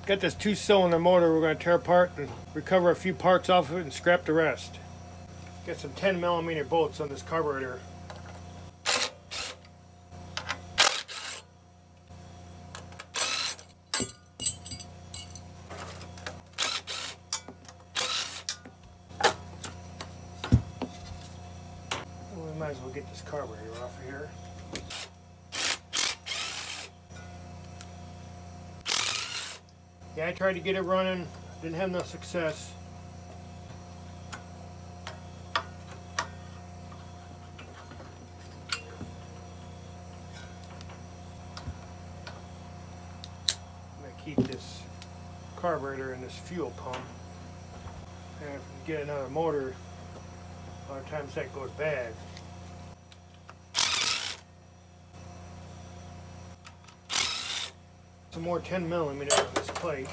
Got this 2-cylinder motor we're going to tear apart and recover a few parts off of it and scrap the rest. Got some 10mm bolts on this carburetor. We might as well get this carburetor off of here. Yeah, I tried to get it running, didn't have no success. I'm going to keep this carburetor in this fuel pump. And if we get another motor, a lot of times that goes bad. Some more 10mm on this plate.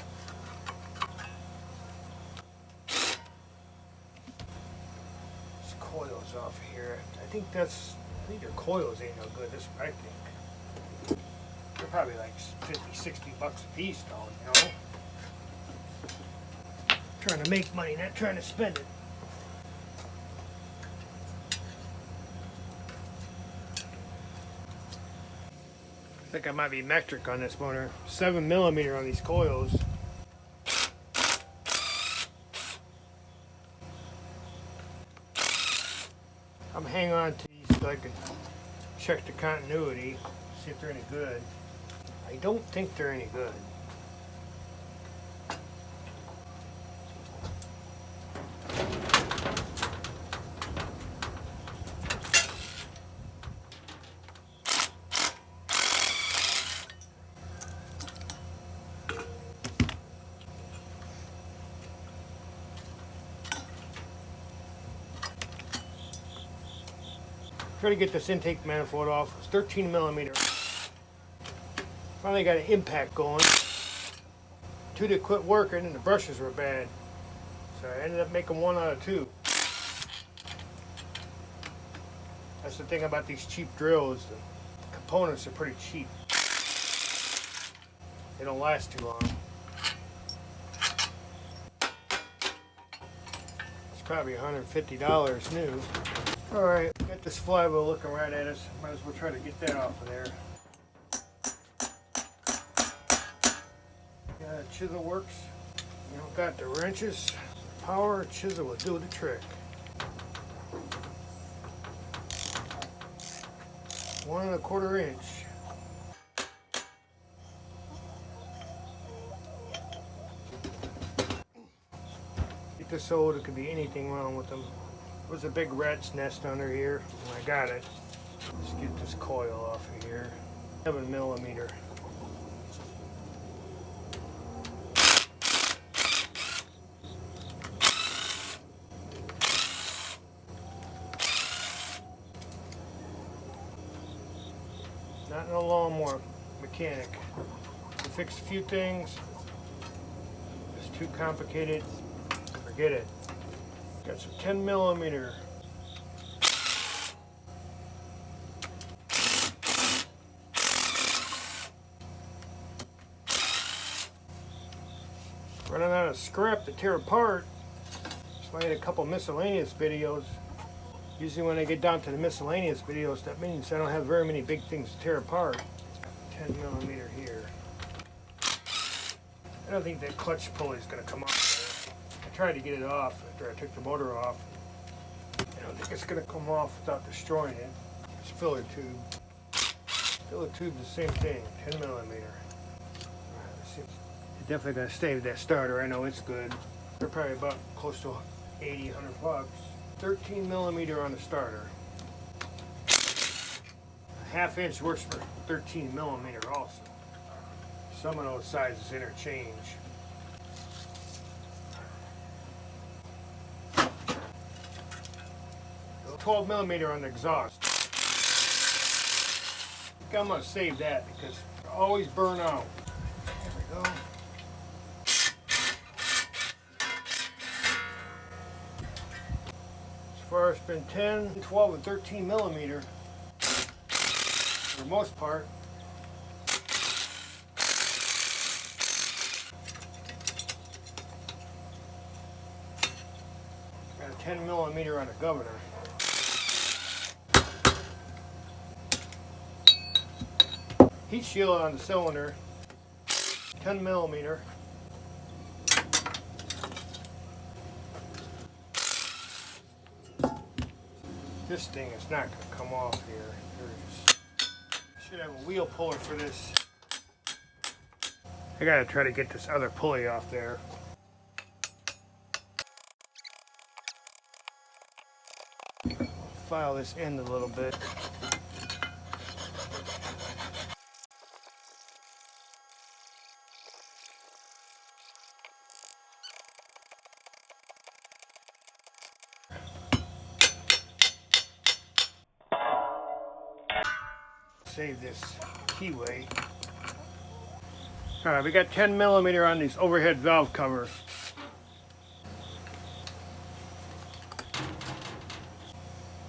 This coil's off here. I think their coils ain't no good. This I think they're probably like 50-60 bucks a piece though, you know. Trying to make money, not trying to spend it. I think I might be metric on this motor. 7mm on these coils. I'm hanging on to these so I can check the continuity, see if they're any good. I don't think they're any good. Try to get this intake manifold off. It's 13mm. Finally got an impact going. Two that quit working and the brushes were bad. So I ended up making 1 out of 2. That's the thing about these cheap drills. The components are pretty cheap. They don't last too long. It's probably $150 new. Alright, got this flywheel looking right at us. Might as well try to get that off of there. Yeah, chisel works. You know, got the wrenches. Power chisel will do the trick. 1 1/4 inch. Get this old, it could be anything wrong with them. There's a big rat's nest under here, and I got it. Let's get this coil off of here. 7mm. Not no lawnmower mechanic. To fix a few things. It's too complicated. Forget it. Got some 10mm. Running out of scrap to tear apart. So I had a couple miscellaneous videos. Usually when I get down to the miscellaneous videos, that means I don't have very many big things to tear apart. 10mm here. I don't think that clutch pulley is going to come off. I tried to get it off after I took the motor off. I don't think it's going to come off without destroying it. It's filler tube. Filler tube's the same thing, 10mm. It's definitely going to stay with that starter. I know it's good. They're probably about close to 80, 100 bucks. 13mm on the starter. A 1/2 inch works for 13mm also. Some of those sizes interchange. 12mm on the exhaust. I think I'm going to save that because they always burn out. There we go. As far as it's been 10, 12, and 13mm for the most part. 10 millimeter on the governor. Heat shield on the cylinder, 10 millimeter. This thing is not going to come off here. Should have a wheel puller for this. I got to try to get this other pulley off there. File this end a little bit. Save this keyway. Alright, we got 10 millimeter on these overhead valve covers.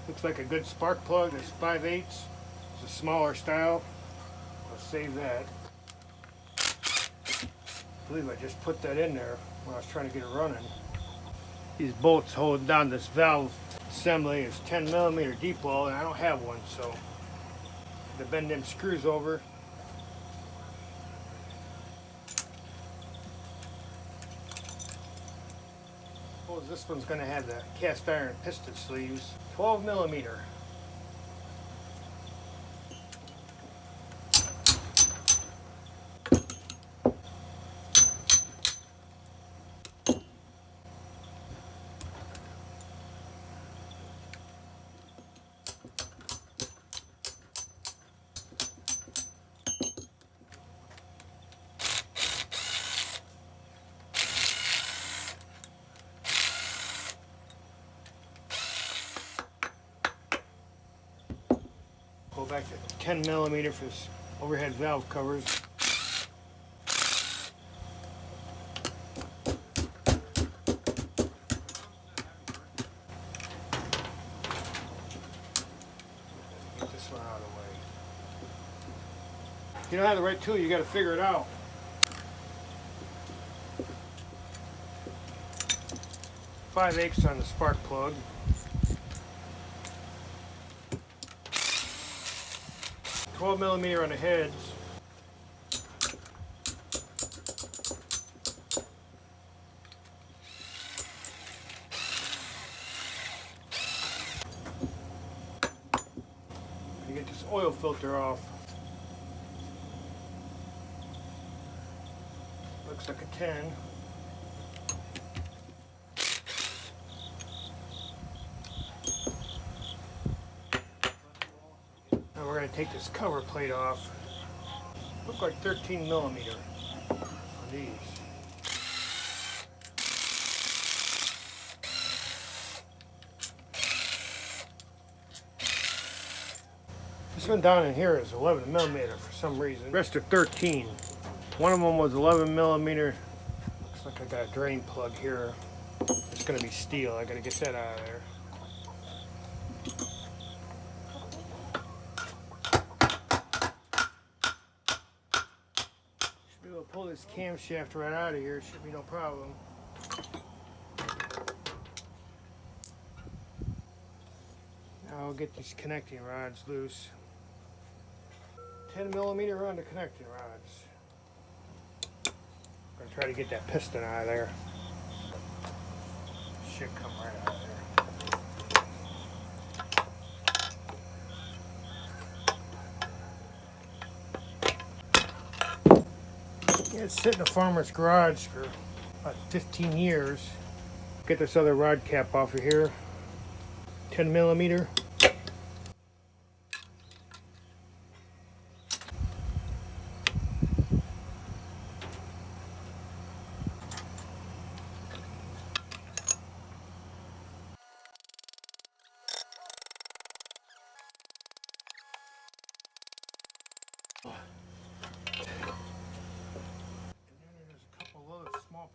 Looks like a good spark plug. There's 5/8. It's a smaller style. I'll save that. I believe I just put that in there when I was trying to get it running. These bolts holding down this valve assembly is 10 millimeter deep well, and I don't have one, so to bend them screws over. Suppose this one's going to have the cast iron piston sleeves. 12 millimeter. Go back to 10 millimeter for this overhead valve covers. Get this one out of the way. You don't have the right tool, you got to figure it out. Five-eighths on the spark plug. 12 millimeter on the heads. You get this oil filter off. Looks like a 10. We're going to take this cover plate off. Look like 13 millimeter on these. This one down in here is 11 millimeter for some reason. The rest are 13. One of them was 11 millimeter. Looks like I got a drain plug here. It's going to be steel. I got to get that out of there. Pull this camshaft right out of here, should be no problem. Now I'll get these connecting rods loose. 10 millimeter on the connecting rods. I'm gonna try to get that piston out of there. Should come right out of there. Yeah, it's sitting in a farmer's garage for about 15 years. Get this other rod cap off of here. 10 millimeter.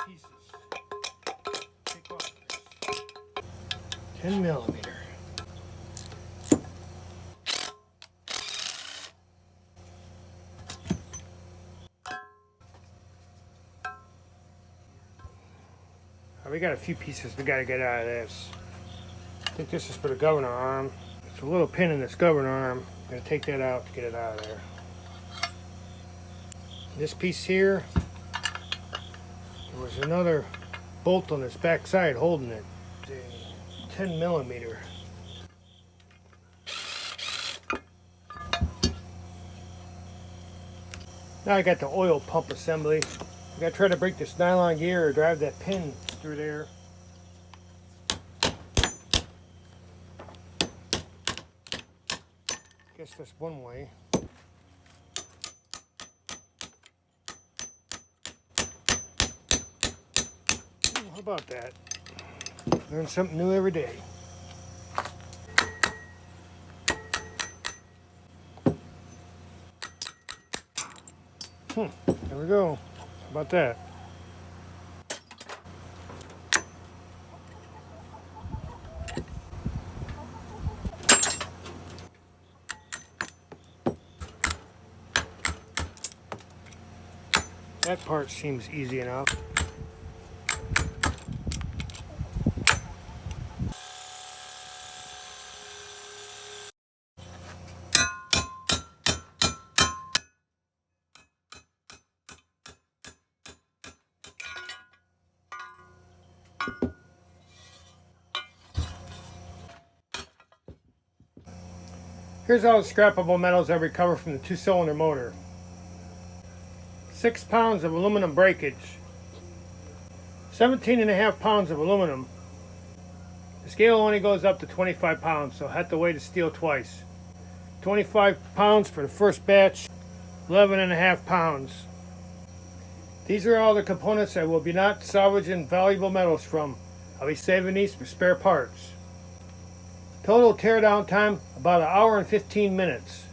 Pieces. Take off this. 10 millimeter. We got a few pieces we got to get out of this. think this is for the governor arm. It's a little pin in this governor arm. I'm going to take that out to get it out of there. This piece here, there was another bolt on this back side holding it. It's a 10 millimeter. Now I got the oil pump assembly. I got to try to break this nylon gear or drive that pin through there. Guess that's one way. How about that? Learn something new every day. There we go. How about that? That part seems easy enough. Here's all the scrappable metals I recovered from the 2-cylinder motor. 6 pounds of aluminum breakage, 17.5 pounds of aluminum. The scale only goes up to 25 pounds, so I had to weigh the steel twice. 25 pounds for the first batch, 11.5 pounds. These are all the components I will be not salvaging valuable metals from. I'll be saving these for spare parts. Total teardown time, about 1 hour and 15 minutes.